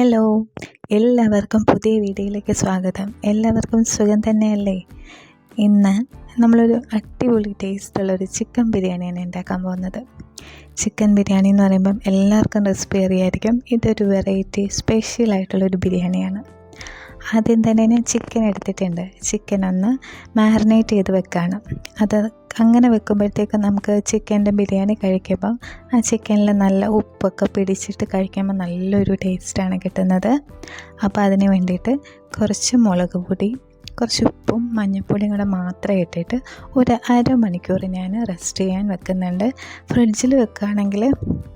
Hello, എല്ലാവർക്കും പുതിയ വീഡിയോയിലേക്ക് സ്വാഗതം. എല്ലാവർക്കും സുഖം തന്നെയല്ലേ? ഇന്ന് നമ്മളൊരു അടിപൊളി ടേസ്റ്റുള്ളൊരു ചിക്കൻ ബിരിയാണിയാണ് ഉണ്ടാക്കാൻ പോകുന്നത്. ചിക്കൻ ബിരിയാണി എന്ന് പറയുമ്പം എല്ലാവർക്കും റെസിപ്പി അറിയായിരിക്കും. ഇതൊരു വെറൈറ്റി സ്പെഷ്യലായിട്ടുള്ളൊരു ബിരിയാണിയാണ്. ആദ്യം തന്നെ ഞാൻ ചിക്കൻ എടുത്തിട്ടുണ്ട്. ചിക്കൻ ഒന്ന് മാരിനേറ്റ് ചെയ്ത് വെക്കുകയാണ്. അത് അങ്ങനെ വെക്കുമ്പോഴത്തേക്ക് നമുക്ക് ചിക്കൻ്റെ ബിരിയാണി കഴിക്കുമ്പം ആ ചിക്കനിൽ നല്ല ഉപ്പൊക്കെ പിടിച്ചിട്ട് കഴിക്കുമ്പോൾ നല്ലൊരു ടേസ്റ്റാണ് കിട്ടുന്നത്. അപ്പോൾ അതിന് വേണ്ടിയിട്ട് കുറച്ച് മുളക് പൊടി, കുറച്ച് ഉപ്പും മഞ്ഞൾപ്പൊടിയും കൂടെ മാത്രം ഇട്ടിട്ട് ഒരു അരമണിക്കൂർ ഞാൻ റെസ്റ്റ് ചെയ്യാൻ വെക്കുന്നുണ്ട്. ഫ്രിഡ്ജിൽ വെക്കുകയാണെങ്കിൽ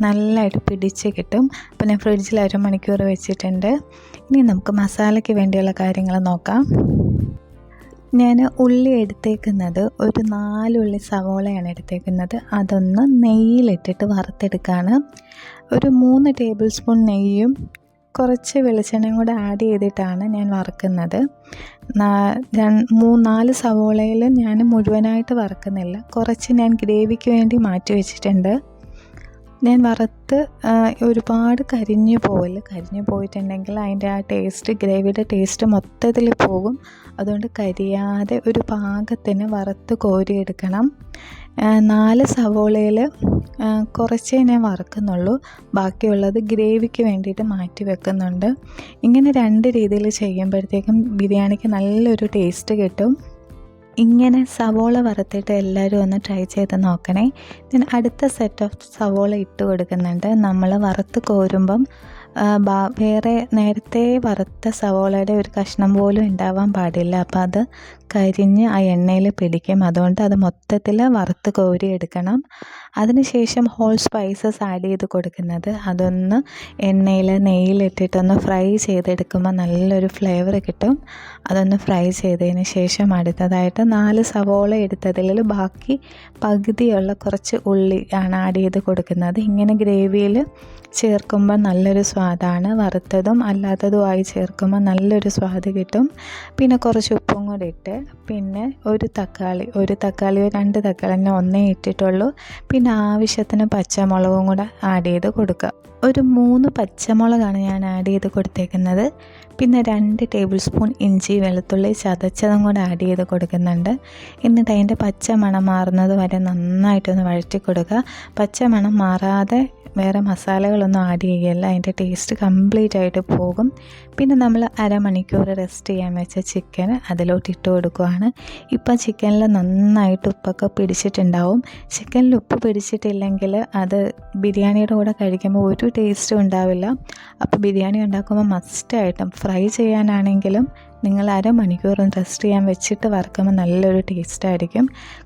നല്ലതായിട്ട് പിടിച്ച് കിട്ടും. അപ്പോൾ ഞാൻ ഫ്രിഡ്ജിൽ അരമണിക്കൂർ വെച്ചിട്ടുണ്ട്. ഇനി നമുക്ക് മസാലയ്ക്ക് വേണ്ടിയുള്ള കാര്യങ്ങൾ നോക്കാം. ഞാൻ ഉള്ളി എടുത്തേക്കുന്നത് ഒരു 4 ഉള്ളി സവോളയാണ് എടുത്തേക്കുന്നത്. അതൊന്ന് നെയ്യിലിട്ടിട്ട് വറുത്തെടുക്കുകയാണ്. ഒരു 3 ടേബിൾ സ്പൂൺ നെയ്യും കുറച്ച് വെളിച്ചെണ്ണയും കൂടെ ആഡ് ചെയ്തിട്ടാണ് ഞാൻ വറുക്കുന്നത്. 4 സവോളയിൽ ഞാൻ മുഴുവനായിട്ട് വറുക്കുന്നില്ല, കുറച്ച് ഞാൻ ഗ്രേവിക്ക് വേണ്ടി മാറ്റി വെച്ചിട്ടുണ്ട്. ഞാൻ വറുത്ത് ഒരുപാട് കരിഞ്ഞു പോയിട്ടുണ്ടെങ്കിൽ അതിൻ്റെ ആ ടേസ്റ്റ്, ഗ്രേവിയുടെ ടേസ്റ്റ് മൊത്തത്തിൽ പോകും. അതുകൊണ്ട് കരിയാതെ ഒരു പാകത്തിന് വറുത്ത് കോരിയെടുക്കണം. 4 സവോളയിൽ കുറച്ചേ ഞാൻ വറുക്കുന്നുള്ളൂ, ബാക്കിയുള്ളത് ഗ്രേവിക്ക് വേണ്ടിയിട്ട് മാറ്റി വെക്കുന്നുണ്ട്. ഇങ്ങനെ 2 രീതിയിൽ ചെയ്യുമ്പോഴത്തേക്കും ബിരിയാണിക്ക് നല്ലൊരു ടേസ്റ്റ് കിട്ടും. ഇങ്ങനെ സവോള വറുത്തിട്ട് എല്ലാവരും ഒന്ന് ട്രൈ ചെയ്ത് നോക്കണേ. ഞാൻ അടുത്ത സെറ്റ് ഓഫ് സവോള ഇട്ട് കൊടുക്കുന്നുണ്ട്. നമ്മൾ വറുത്ത് കോരുമ്പം വേറെ നേരത്തെ വറുത്ത സവോളയുടെ ഒരു കഷ്ണം പോലും ഉണ്ടാവാൻ പാടില്ല. അപ്പോൾ അത് കരിഞ്ഞ് ആ എണ്ണയിൽ പിടിക്കും. അതുകൊണ്ട് അത് മൊത്തത്തിൽ വറുത്ത് കോരി എടുക്കണം. അതിനുശേഷം ഹോൾ സ്പൈസസ് ആഡ് ചെയ്ത് കൊടുക്കുന്നത്, അതൊന്ന് നെയ്യിലിട്ടിട്ടൊന്ന് ഫ്രൈ ചെയ്തെടുക്കുമ്പോൾ നല്ലൊരു ഫ്ലേവർ കിട്ടും. അതൊന്ന് ഫ്രൈ ചെയ്തതിന് ശേഷം അടുത്തതായിട്ട് 4 സവോള എടുത്തതിൽ ബാക്കി പകുതിയുള്ള കുറച്ച് ഉള്ളി ആണ് ആഡ് ചെയ്ത് കൊടുക്കുന്നത്. ഇങ്ങനെ ഗ്രേവിയിൽ ചേർക്കുമ്പോൾ നല്ലൊരു സ്വാദാണ്. വറുത്തതും അല്ലാത്തതുമായി ചേർക്കുമ്പോൾ നല്ലൊരു സ്വാദ് കിട്ടും. പിന്നെ കുറച്ച് ഉപ്പും കൂടി ഇട്ട്, പിന്നെ ഒരു തക്കാളി 2 തക്കാളി തന്നെ ഒന്നേ ഇട്ടിട്ടുള്ളൂ. പിന്നെ ആവശ്യത്തിന് പച്ചമുളകും കൂടെ ആഡ് ചെയ്ത് കൊടുക്കുക. ഒരു 3 പച്ചമുളകാണ് ഞാൻ ആഡ് ചെയ്ത് കൊടുത്തേക്കുന്നത്. പിന്നെ 2 ടേബിൾ സ്പൂൺ ഇഞ്ചി വെളുത്തുള്ളി ചതച്ചതും കൂടെ ആഡ് ചെയ്ത് കൊടുക്കുന്നുണ്ട്. എന്നിട്ട് അതിൻ്റെ പച്ചമണം മാറുന്നത് വരെ നന്നായിട്ടൊന്ന് വഴറ്റി കൊടുക്കുക. പച്ചമണം മാറാതെ വേറെ മസാലകളൊന്നും ആഡ് ചെയ്യല്ല, അതിൻ്റെ ടേസ്റ്റ് കംപ്ലീറ്റ് ആയിട്ട് പോകും. പിന്നെ നമ്മൾ അരമണിക്കൂർ റെസ്റ്റ് ചെയ്യാൻ വെച്ച ചിക്കൻ അതിലോട്ട് ഇട്ട് കൊടുക്കുകയാണ്. ഇപ്പം ചിക്കനിൽ നന്നായിട്ട് ഉപ്പൊക്കെ പിടിച്ചിട്ടുണ്ടാവും. ചിക്കനിൽ ഉപ്പ് പിടിച്ചിട്ടില്ലെങ്കിൽ അത് ബിരിയാണിയുടെ കൂടെ കഴിക്കുമ്പോൾ ഒരു ടേസ്റ്റും ഉണ്ടാവില്ല. അപ്പോൾ ബിരിയാണി ഉണ്ടാക്കുമ്പോൾ മസ്റ്റായിട്ടും ഫ്രൈ ചെയ്യാനാണെങ്കിലും നിങ്ങൾ അരമണിക്കൂർ റെസ്റ്റ് ചെയ്യാൻ വെച്ചിട്ട് വറുക്കുമ്പോൾ നല്ലൊരു ടേസ്റ്റായിരിക്കും.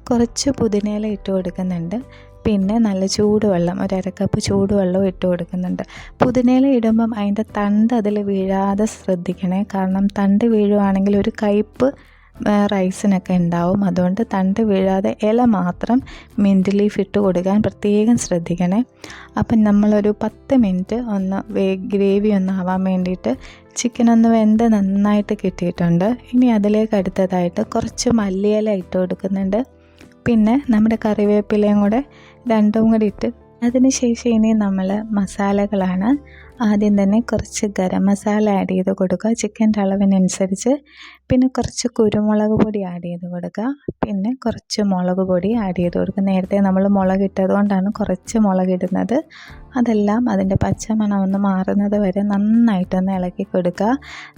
കുറച്ച് പുതിനയില ഇട്ട് കൊടുക്കുന്നുണ്ട്. പിന്നെ നല്ല ചൂടുവെള്ളം, 1/2 കപ്പ് ചൂടുവെള്ളം ഇട്ട് കൊടുക്കുന്നുണ്ട്. പുതിനയില ഇടുമ്പം അതിൻ്റെ തണ്ട് അതിൽ വീഴാതെ ശ്രദ്ധിക്കണേ. കാരണം തണ്ട് വീഴുവാണെങ്കിൽ ഒരു കയ്പ്പ് റൈസിനൊക്കെ ഉണ്ടാവും. അതുകൊണ്ട് തണ്ട് വീഴാതെ ഇല മാത്രം മിൻറ്റ് ലീഫ് ഇട്ട് കൊടുക്കാൻ പ്രത്യേകം ശ്രദ്ധിക്കണേ. അപ്പം നമ്മളൊരു 10 മിനിറ്റ് ഒന്ന് ഗ്രേവി ഒന്ന് ആവാൻ വേണ്ടിയിട്ട് ചിക്കൻ ഒന്ന് വെന്ത് നന്നായിട്ട് കിട്ടിയിട്ടുണ്ട്. ഇനി അതിലേക്ക് അടുത്തതായിട്ട് കുറച്ച് മല്ലിയില ഇട്ട് കൊടുക്കുന്നുണ്ട്. പിന്നെ നമ്മുടെ കറിവേപ്പിലയും കൂടെ 2ഉം കൂടി ഇട്ട്, അതിനുശേഷം ഇനി നമ്മൾ മസാലകളാണ്. ആദ്യം തന്നെ കുറച്ച് ഗരം മസാല ആഡ് ചെയ്ത് കൊടുക്കുക ചിക്കൻ്റെ അളവിനനുസരിച്ച്. പിന്നെ കുറച്ച് കുരുമുളക് പൊടി ആഡ് ചെയ്ത് കൊടുക്കുക. പിന്നെ കുറച്ച് മുളക് പൊടി ആഡ് ചെയ്ത് കൊടുക്കുക. നേരത്തെ നമ്മൾ മുളക് ഇട്ടതുകൊണ്ടാണ് കുറച്ച് മുളക് ഇടുന്നത്. അതെല്ലാം അതിൻ്റെ പച്ചമണം ഒന്ന് മാറുന്നത് വരെ നന്നായിട്ടൊന്ന് ഇളക്കി കൊടുക്കുക.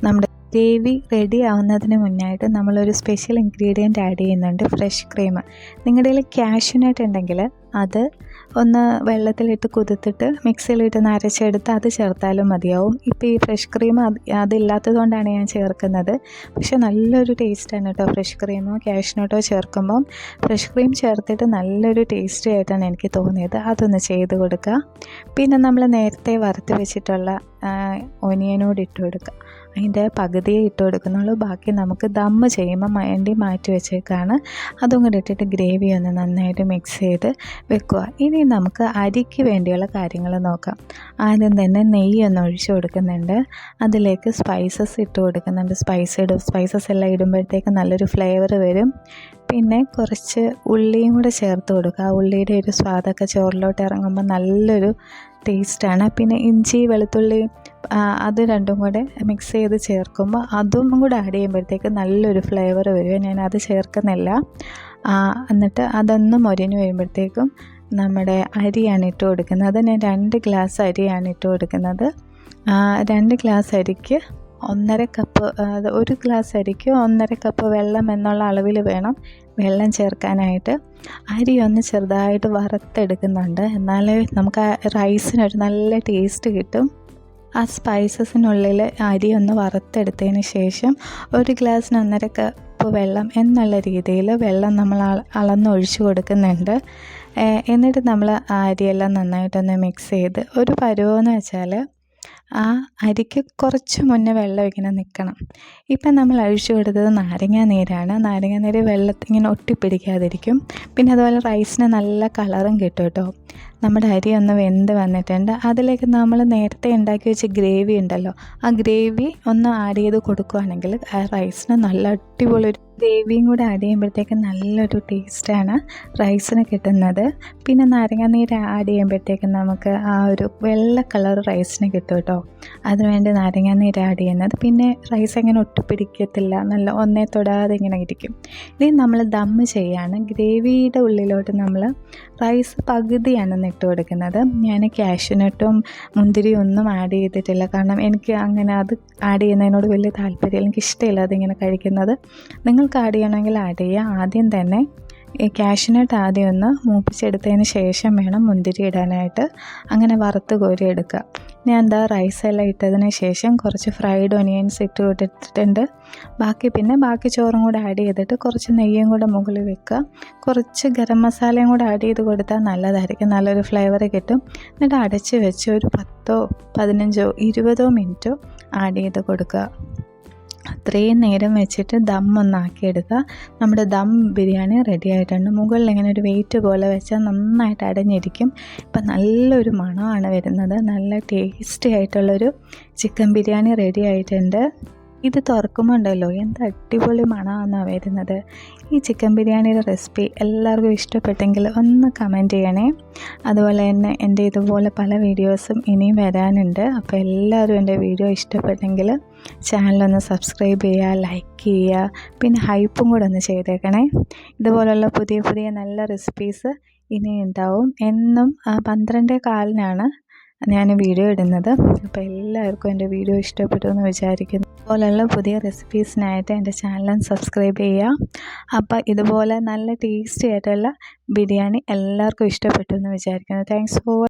നമ്മുടെ ഗ്രേവി റെഡി ആവുന്നതിന് മുന്നായിട്ട് നമ്മളൊരു സ്പെഷ്യൽ ഇൻഗ്രീഡിയൻറ്റ് ആഡ് ചെയ്യുന്നുണ്ട്, ഫ്രഷ് ക്രീം. നിങ്ങളുടെ കയ്യിൽ കാഷ്യൂനട്ട് ഉണ്ടെങ്കിൽ അത് ഒന്ന് വെള്ളത്തിലിട്ട് കുതിർത്തിട്ട് മിക്സിയിലിട്ട് അരച്ചെടുത്ത് അത് ചേർത്താലും മതിയാവും. ഇപ്പോൾ ഈ ഫ്രഷ് ക്രീം അതില്ലാത്തത് കൊണ്ടാണ് ഞാൻ ചേർക്കുന്നത്. പക്ഷേ നല്ലൊരു ടേസ്റ്റാണ് കേട്ടോ ഫ്രഷ് ക്രീമോ കാഷ്യൂനട്ടോ ചേർക്കുമ്പം. ഫ്രഷ് ക്രീം ചേർത്തിട്ട് നല്ലൊരു ടേസ്റ്റി ആയിട്ടാണ് എനിക്ക് തോന്നിയത്. അതൊന്ന് ചെയ്ത് കൊടുക്കുക. പിന്നെ നമ്മൾ നേരത്തെ വറുത്ത് വെച്ചിട്ടുള്ള ഒനിയനോട് ഇട്ട് കൊടുക്കുക. അതിൻ്റെ പകുതിയെ ഇട്ട് കൊടുക്കുന്നുള്ളൂ, ബാക്കി നമുക്ക് ദമ്മ് ചെയ്യുമ്പോൾ വേണ്ടി മാറ്റി വെച്ചേക്കാണ്. അതും കൂടി ഇട്ടിട്ട് ഗ്രേവി ഒന്ന് നന്നായിട്ട് മിക്സ് ചെയ്ത് വെക്കുക. ഇനി നമുക്ക് അരിക്ക് വേണ്ടിയുള്ള കാര്യങ്ങൾ നോക്കാം. ആദ്യം തന്നെ നെയ്യ് ഒന്ന് ഒഴിച്ച് കൊടുക്കുന്നുണ്ട്. അതിലേക്ക് സ്പൈസസ് ഇട്ട് കൊടുക്കുന്നുണ്ട്. സ്പൈസസ് എല്ലാം ഇടുമ്പോഴത്തേക്ക് നല്ലൊരു ഫ്ലേവർ വരും. പിന്നെ കുറച്ച് ഉള്ളിയും കൂടെ ചേർത്ത് കൊടുക്കുക. ആ ഉള്ളിയുടെ ഒരു സ്വാദൊക്കെ ചോറിലോട്ട് ഇറങ്ങുമ്പോൾ നല്ലൊരു ടേസ്റ്റാണ്. പിന്നെ ഇഞ്ചി വെളുത്തുള്ളി അത് രണ്ടും കൂടെ മിക്സ് ചെയ്ത് ചേർക്കുമ്പോൾ അതും കൂടെ ആഡ് ചെയ്യുമ്പോഴത്തേക്ക് നല്ലൊരു ഫ്ലേവർ വരും. ഞാനത് ചേർക്കുന്നില്ല. എന്നിട്ട് അതൊന്ന് മൊരിഞ്ഞ് വരുമ്പോഴത്തേക്കും നമ്മുടെ അരിയാണ് ഇട്ട് കൊടുക്കുന്നത്. ഞാൻ 2 ഗ്ലാസ് അരിയാണ് ഇട്ട് കൊടുക്കുന്നത്. 2 ഗ്ലാസ് അരിക്ക് 1.5 കപ്പ്, 1 ഗ്ലാസ് അരിക്ക് 1.5 കപ്പ് വെള്ളം എന്നുള്ള അളവിൽ വേണം വെള്ളം ചേർക്കാനായിട്ട്. അരി ഒന്ന് ചെറുതായിട്ട് വറുത്തെടുക്കുന്നുണ്ട്, എന്നാലേ നമുക്ക് ആ റൈസിനൊരു നല്ല ടേസ്റ്റ് കിട്ടും. ആ സ്പൈസസിനുള്ളിൽ അരി ഒന്ന് വറുത്തെടുത്തതിന് ശേഷം 1 ഗ്ലാസ്സിന് 1.5 കപ്പ് വെള്ളം എന്നുള്ള രീതിയിൽ വെള്ളം നമ്മൾ അളന്നൊഴിച്ച് കൊടുക്കുന്നുണ്ട്. എന്നിട്ട് നമ്മൾ ആ അരിയെല്ലാം നന്നായിട്ടൊന്ന് മിക്സ് ചെയ്ത് ഒരു പരുവമെന്ന് വെച്ചാൽ ആ അരിക്ക് കുറച്ച് മുന്നേ വെള്ളം ഇങ്ങനെ നിൽക്കണം. ഇപ്പം നമ്മൾ ഒഴിച്ചു കൊടുത്തത് നാരങ്ങാ നീരാണ്. നാരങ്ങാ നീര് വെള്ളത്തിൽ ഇങ്ങനെ ഒട്ടിപ്പിടിക്കാതിരിക്കും. പിന്നെ അതുപോലെ റൈസിന് നല്ല കളറും കിട്ടും കേട്ടോ. നമ്മുടെ അരി ഒന്ന് വെന്ത് വന്നിട്ടുണ്ട്. അതിലേക്ക് നമ്മൾ നേരത്തെ ഉണ്ടാക്കി വെച്ച ഗ്രേവി ഉണ്ടല്ലോ, ആ ഗ്രേവി ഒന്ന് ആഡ് ചെയ്ത് കൊടുക്കുകയാണെങ്കിൽ ആ റൈസിന് നല്ല അടിപൊളി ഒരു ഗ്രേവിയും കൂടെ ആഡ് ചെയ്യുമ്പോഴത്തേക്ക് നല്ലൊരു ടേസ്റ്റാണ് റൈസിന് കിട്ടുന്നത്. പിന്നെ നാരങ്ങാനീര് ആഡ് ചെയ്യുമ്പോഴത്തേക്കും നമുക്ക് ആ ഒരു വെള്ള കളർ റൈസിന് കിട്ടും കേട്ടോ. അതിനുവേണ്ടി നാരങ്ങാനീര് ആഡ് ചെയ്യുന്നത്. പിന്നെ റൈസ് എങ്ങനെ ഒട്ടിപ്പിടിക്കത്തില്ല, നല്ല ഒന്നേ തൊടാതെ ഇങ്ങനെ ഇരിക്കും. ഇനി നമ്മൾ ദമ്മ് ചെയ്യാണ്. ഗ്രേവിയുടെ ഉള്ളിലോട്ട് നമ്മൾ റൈസ് പകുതിയാണ് ഇട്ട് കൊടുക്കുന്നത്. ഞാൻ കാഷ്യൂനട്ടും മുന്തിരിയും ഒന്നും ആഡ് ചെയ്തിട്ടില്ല, കാരണം എനിക്ക് അങ്ങനെ അത് ആഡ് ചെയ്യുന്നതിനോട് വലിയ താല്പര്യമില്ല. എനിക്കിഷ്ടമില്ല അതിങ്ങനെ കഴിക്കുന്നത്. നിങ്ങൾക്ക് ആഡ് ചെയ്യണമെങ്കിൽ ആഡ് ചെയ്യുക. ആദ്യം തന്നെ ഈ കാഷ്യൂനട്ട് ആദ്യം ഒന്ന് മൂപ്പിച്ചെടുത്തതിന് ശേഷം വേണം മുന്തിരി ഇടാനായിട്ട്. അങ്ങനെ വറുത്ത് കോരി എടുക്കുക. ഞാൻ റൈസെല്ലാം ഇട്ടതിന് ശേഷം കുറച്ച് ഫ്രൈഡ് ഒനിയൻസ് ഇട്ട് കൊടുത്തിട്ടുണ്ട്. ബാക്കി ചോറും കൂടെ ആഡ് ചെയ്തിട്ട് കുറച്ച് നെയ്യും കൂടെ മുകളിൽ വെക്കുക. കുറച്ച് ഗരം മസാലയും കൂടെ ആഡ് ചെയ്ത് കൊടുത്താൽ നല്ലതായിരിക്കും, നല്ലൊരു ഫ്ലേവർ കിട്ടും. എന്നിട്ട് അടച്ച് വെച്ച് ഒരു 10, 15, 20 മിനിറ്റോ ആഡ് ചെയ്ത് കൊടുക്കുക. അത്രയും നേരം വെച്ചിട്ട് ദമ്മൊന്നാക്കിയെടുക്കുക. നമ്മുടെ ദം ബിരിയാണി റെഡി ആയിട്ടുണ്ട്. മുകളിൽ ഇങ്ങനെ ഒരു വെയിറ്റ് പോലെ വെച്ചാൽ നന്നായിട്ട് അടഞ്ഞിരിക്കും. ഇപ്പം നല്ലൊരു മണമാണ് വരുന്നത്. നല്ല ടേസ്റ്റി ആയിട്ടുള്ളൊരു ചിക്കൻ ബിരിയാണി റെഡി ആയിട്ടുണ്ട്. ഇത് തുറക്കുമ്പോൾ ഉണ്ടല്ലോ എന്ത് അടിപൊളി മണമാണെന്നാണ് വരുന്നത്. ഈ ചിക്കൻ ബിരിയാണിയുടെ റെസിപ്പി എല്ലാവർക്കും ഇഷ്ടപ്പെട്ടെങ്കിൽ ഒന്ന് കമൻറ്റ് ചെയ്യണേ. അതുപോലെ തന്നെ എൻ്റെ ഇതുപോലെ പല വീഡിയോസും ഇനിയും വരാനുണ്ട്. അപ്പോൾ എല്ലാവരും എൻ്റെ വീഡിയോ ഇഷ്ടപ്പെട്ടെങ്കിൽ ചാനലൊന്ന് സബ്സ്ക്രൈബ് ചെയ്യുക, ലൈക്ക് ചെയ്യുക, പിന്നെ ഹൈപ്പും കൂടെ ഒന്ന് ചെയ്തേക്കണേ. ഇതുപോലുള്ള പുതിയ പുതിയ നല്ല റെസിപ്പീസ് ഇനി ഉണ്ടാവും. എന്നും 12:15 ഞാൻ വീഡിയോ ഇടുന്നത്. അപ്പോൾ എല്ലാവർക്കും എൻ്റെ വീഡിയോ ഇഷ്ടപ്പെട്ടു എന്ന് വിചാരിക്കുന്നു. ഇതുപോലുള്ള പുതിയ റെസിപ്പീസിനായിട്ട് എൻ്റെ ചാനൽ സബ്സ്ക്രൈബ് ചെയ്യുക. അപ്പോൾ ഇതുപോലെ നല്ല ടേസ്റ്റി ആയിട്ടുള്ള ബിരിയാണി എല്ലാവർക്കും ഇഷ്ടപ്പെട്ടു എന്ന് വിചാരിക്കുന്നു. Thanks for